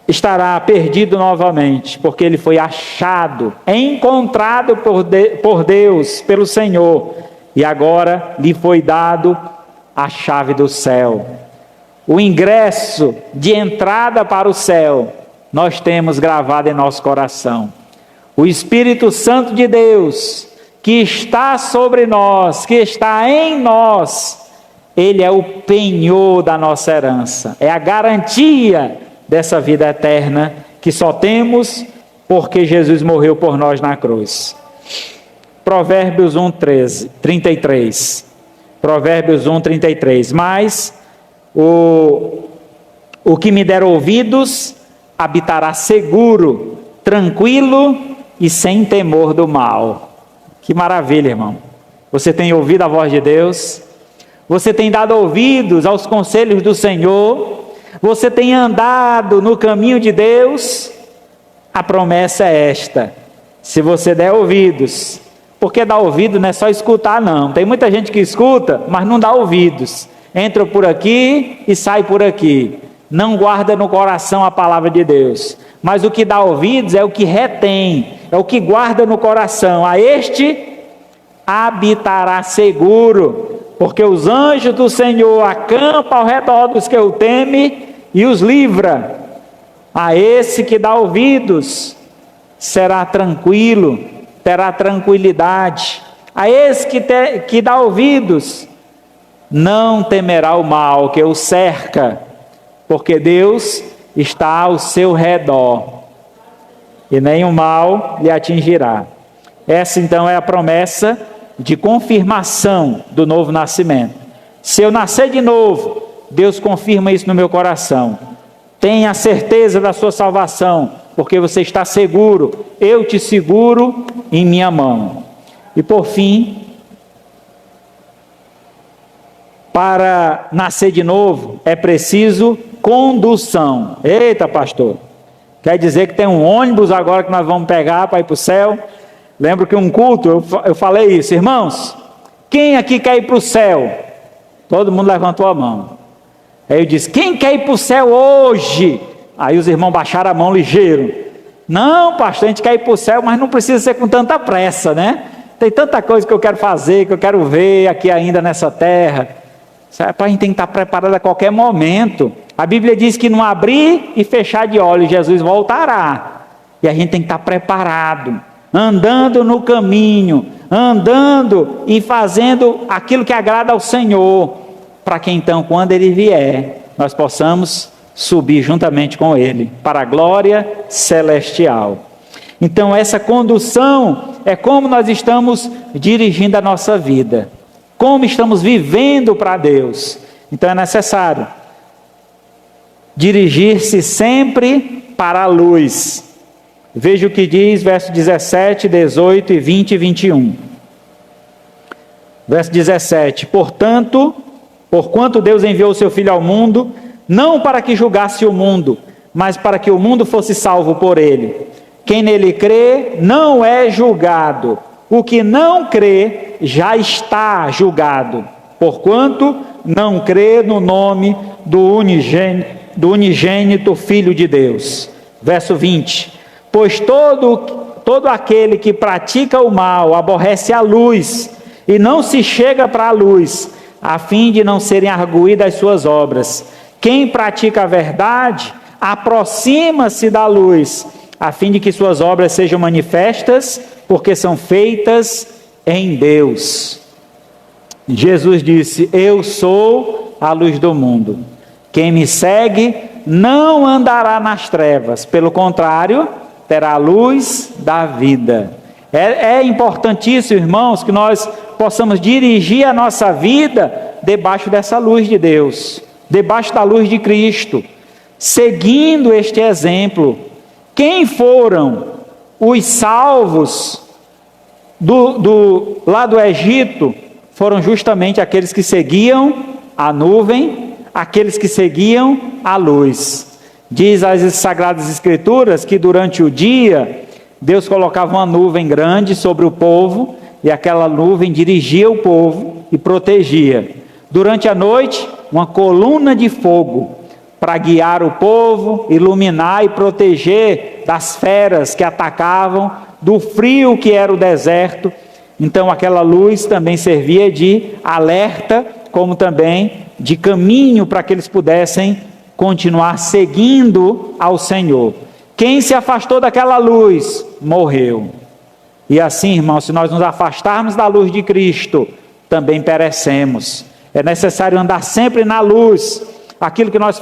estará perdido novamente, porque ele foi achado, encontrado por Deus, pelo Senhor, e agora lhe foi dado a chave do céu. O ingresso de entrada para o céu, nós temos gravado em nosso coração. O Espírito Santo de Deus, que está sobre nós, que está em nós, Ele é o penhor da nossa herança, é a garantia dessa vida eterna, que só temos porque Jesus morreu por nós na cruz. Provérbios 1:33. Provérbios 1:33. Mas o que me der ouvidos habitará seguro, tranquilo e sem temor do mal. Que maravilha, irmão. Você tem ouvido a voz de Deus? Você tem dado ouvidos aos conselhos do Senhor? Você tem andado no caminho de Deus? A promessa é esta: se você der ouvidos, porque dar ouvido não é só escutar não, tem muita gente que escuta, mas não dá ouvidos, entra por aqui e sai por aqui, não guarda no coração a palavra de Deus, mas o que dá ouvidos é o que retém, é o que guarda no coração. A este habitará seguro, porque os anjos do Senhor acampam ao redor dos que o temem e os livra. A esse que dá ouvidos será tranquilo, terá tranquilidade. A esse que dá ouvidos não temerá o mal que o cerca, porque Deus está ao seu redor e nenhum mal lhe atingirá. Essa então é a promessa de confirmação do novo nascimento. Se eu nascer de novo, Deus confirma isso no meu coração. Tenha certeza da sua salvação, porque você está seguro. Eu te seguro em minha mão. E por fim, para nascer de novo é preciso condução. Eita, pastor, quer dizer que tem um ônibus agora que nós vamos pegar para ir para o céu? Lembro que um culto eu falei isso: irmãos, quem aqui quer ir para o céu? Todo mundo levantou a mão. Aí eu disse: quem quer ir para o céu hoje? Aí os irmãos baixaram a mão ligeiro. Não, pastor, a gente quer ir para o céu, mas não precisa ser com tanta pressa, né? Tem tanta coisa que eu quero fazer, que eu quero ver aqui ainda nessa terra. A gente tem que estar preparado a qualquer momento. A Bíblia diz que no abrir e fechar de olhos Jesus voltará. E a gente tem que estar preparado, andando no caminho, andando e fazendo aquilo que agrada ao Senhor, para que então, quando Ele vier, nós possamos subir juntamente com Ele, para a glória celestial. Então essa condução é como nós estamos dirigindo a nossa vida, como estamos vivendo para Deus. Então é necessário dirigir-se sempre para a luz. Veja o que diz verso 17, 18 e 20 e 21. Verso 17: portanto, porquanto Deus enviou o seu Filho ao mundo, não para que julgasse o mundo, mas para que o mundo fosse salvo por ele. Quem nele crê não é julgado. O que não crê já está julgado, porquanto não crê no nome do unigênito Filho de Deus. Verso 20: pois todo aquele que pratica o mal aborrece a luz, e não se chega para a luz, a fim de não serem arguídas as suas obras. Quem pratica a verdade aproxima-se da luz, a fim de que suas obras sejam manifestas, porque são feitas em Deus. Jesus disse: eu sou a luz do mundo. Quem me segue não andará nas trevas, pelo contrário, terá a luz da vida. É importantíssimo, irmãos, que nós possamos dirigir a nossa vida debaixo dessa luz de Deus, debaixo da luz de Cristo, seguindo este exemplo. Quem foram os salvos lá do Egito? Foram justamente aqueles que seguiam a nuvem, aqueles que seguiam a luz. Diz as Sagradas Escrituras que durante o dia Deus colocava uma nuvem grande sobre o povo, e aquela nuvem dirigia o povo e protegia. Durante a noite, uma coluna de fogo para guiar o povo, iluminar e proteger das feras que atacavam, do frio que era o deserto. Então aquela luz também servia de alerta, como também de caminho para que eles pudessem continuar seguindo ao Senhor. Quem se afastou daquela luz, morreu. E assim, irmãos, se nós nos afastarmos da luz de Cristo, também perecemos. É necessário andar sempre na luz. Aquilo que nós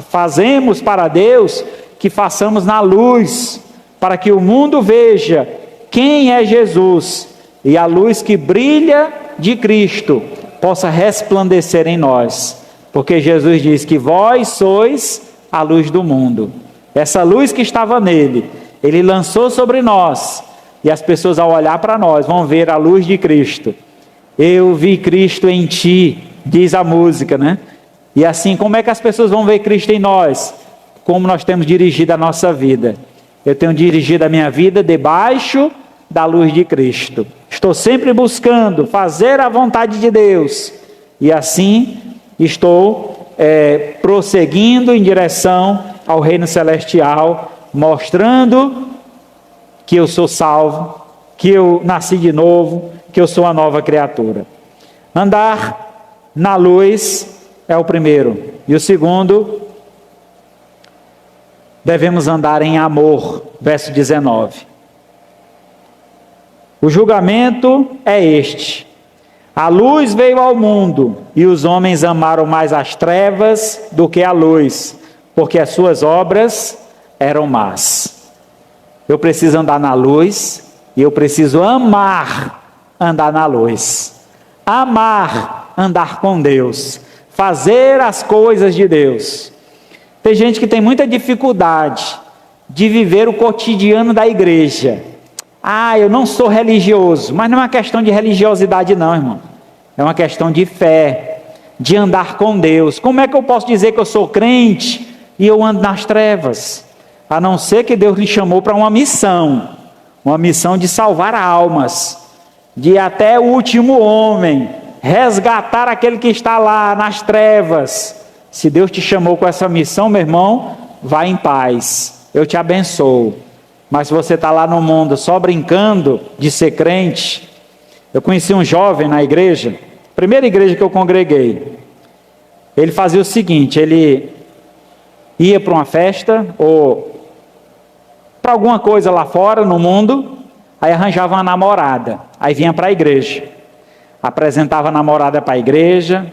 fazemos para Deus, que façamos na luz, para que o mundo veja quem é Jesus, e a luz que brilha de Cristo possa resplandecer em nós. Porque Jesus diz que vós sois a luz do mundo. Essa luz que estava nele, ele lançou sobre nós. E as pessoas, ao olhar para nós, vão ver a luz de Cristo. Eu vi Cristo em ti, diz a música, né? E assim, como é que as pessoas vão ver Cristo em nós? Como nós temos dirigido a nossa vida. Eu tenho dirigido a minha vida debaixo da luz de Cristo. Estou sempre buscando fazer a vontade de Deus. E assim, estou prosseguindo em direção ao reino celestial, mostrando que eu sou salvo, que eu nasci de novo, que eu sou uma nova criatura. Andar na luz é o primeiro. E o segundo, devemos andar em amor. Verso 19. O julgamento é este: a luz veio ao mundo, e os homens amaram mais as trevas do que a luz, porque as suas obras eram más. Eu preciso andar na luz, e eu preciso amar andar na luz. Amar andar com Deus, fazer as coisas de Deus. Tem gente que tem muita dificuldade de viver o cotidiano da igreja. Eu não sou religioso. Mas não é uma questão de religiosidade não, irmão. É uma questão de fé, de andar com Deus. Como é que eu posso dizer que eu sou crente e eu ando nas trevas? A não ser que Deus lhe chamou para uma missão de salvar almas, de ir até o último homem, resgatar aquele que está lá nas trevas. Se Deus te chamou com essa missão, meu irmão, vá em paz, eu te abençoo. Mas se você está lá no mundo só brincando de ser crente... Eu conheci um jovem na igreja, primeira igreja que eu congreguei. Ele fazia o seguinte: ele ia para uma festa ou para alguma coisa lá fora no mundo, aí arranjava uma namorada, aí vinha para a igreja, apresentava a namorada para a igreja.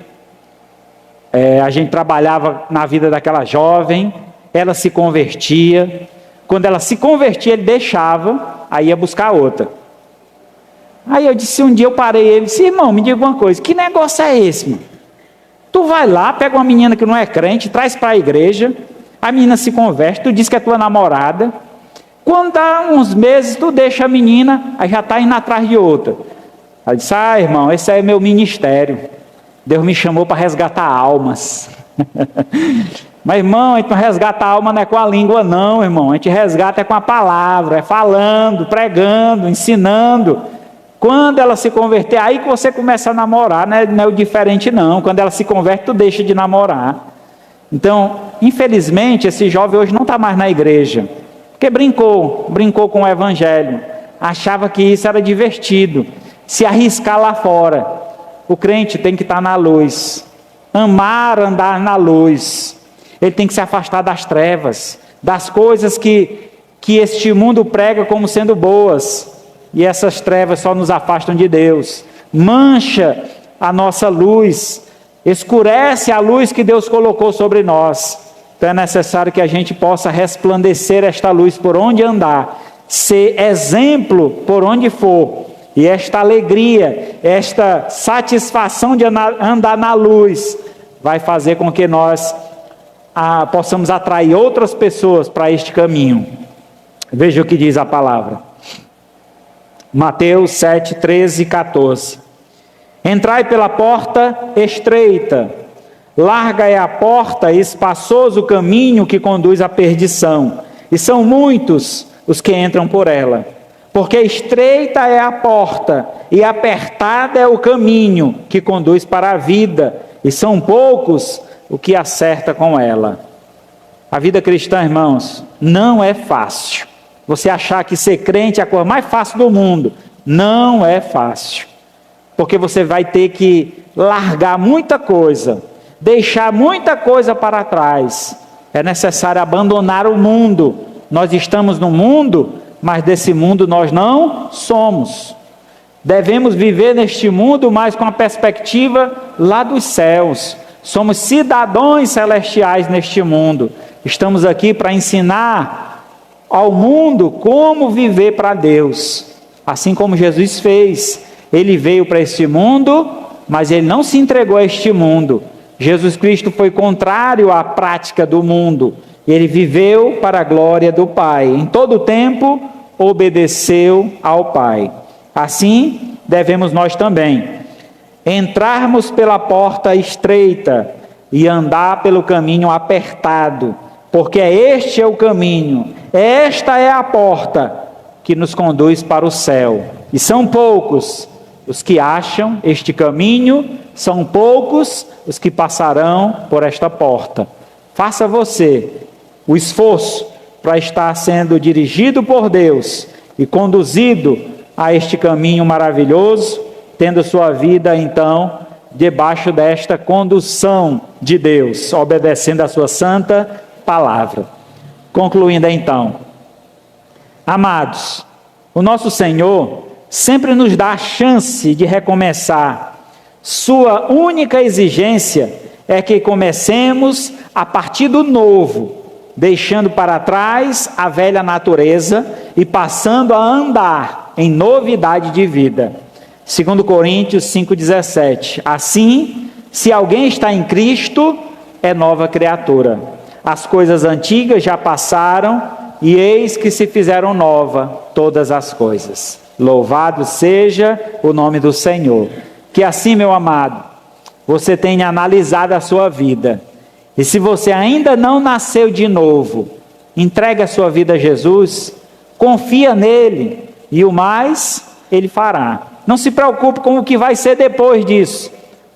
A gente trabalhava na vida daquela jovem, ela se convertia. Quando ela se convertia, ele deixava, aí ia buscar outra. Aí eu disse, um dia eu parei ele, disse: irmão, me diga uma coisa, que negócio é esse, mano? Tu vai lá, pega uma menina que não é crente, traz para a igreja, a menina se converte, tu diz que é tua namorada, quando dá uns meses, tu deixa a menina, aí já está indo atrás de outra. Aí eu disse: irmão, esse é meu ministério, Deus me chamou para resgatar almas. Mas, irmão, a gente não resgata a alma não é com a língua não, irmão, a gente resgata é com a palavra, é falando, pregando, ensinando. Quando ela se converter, aí que você começa a namorar, não é o diferente não. Quando ela se converte, tu deixa de namorar. Então, infelizmente, esse jovem hoje não está mais na igreja, porque brincou com o evangelho, achava que isso era divertido, se arriscar lá fora. O crente tem que estar na luz, amar andar na luz. Ele tem que se afastar das trevas, das coisas que este mundo prega como sendo boas. E essas trevas só nos afastam de Deus, mancha a nossa luz, escurece a luz que Deus colocou sobre nós. Então é necessário que a gente possa resplandecer esta luz por onde andar, ser exemplo por onde for. E esta alegria, esta satisfação de andar na luz, vai fazer com que nós possamos atrair outras pessoas para este caminho. Veja o que diz a palavra. Mateus 7, 13 e 14. Entrai pela porta estreita, larga é a porta e espaçoso o caminho que conduz à perdição, e são muitos os que entram por ela. Porque estreita é a porta e apertada é o caminho que conduz para a vida, e são poucos o que acerta com ela. A vida cristã, irmãos, não é fácil. Você achar que ser crente é a coisa mais fácil do mundo, não é fácil, porque você vai ter que largar muita coisa, deixar muita coisa para trás. É necessário abandonar o mundo. Nós estamos no mundo, mas desse mundo nós não somos. Devemos viver neste mundo, mas com a perspectiva lá dos céus. Somos cidadãos celestiais neste mundo. Estamos aqui para ensinar ao mundo como viver para Deus, assim como Jesus fez. Ele veio para este mundo, mas ele não se entregou a este mundo. Jesus Cristo foi contrário à prática do mundo. Ele viveu para a glória do Pai. Em todo o tempo, obedeceu ao Pai. Assim, devemos nós também entrarmos pela porta estreita e andar pelo caminho apertado, porque este é o caminho, esta é a porta que nos conduz para o céu. E são poucos os que acham este caminho, são poucos os que passarão por esta porta. Faça você o esforço para estar sendo dirigido por Deus e conduzido a este caminho maravilhoso, tendo sua vida então debaixo desta condução de Deus, obedecendo a sua santa palavra. Concluindo então, amados, o nosso Senhor sempre nos dá a chance de recomeçar. Sua única exigência é que comecemos a partir do novo, deixando para trás a velha natureza e passando a andar em novidade de vida. 2 Coríntios 5,17. Assim, se alguém está em Cristo, é nova criatura. As coisas antigas já passaram e eis que se fizeram nova todas as coisas. Louvado seja o nome do Senhor. Que assim, meu amado, você tenha analisado a sua vida. E se você ainda não nasceu de novo, entregue a sua vida a Jesus, confia nele e o mais ele fará. Não se preocupe com o que vai ser depois disso,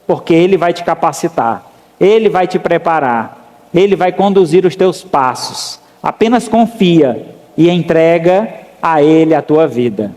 porque ele vai te capacitar, ele vai te preparar, ele vai conduzir os teus passos. Apenas confia e entrega a ele a tua vida.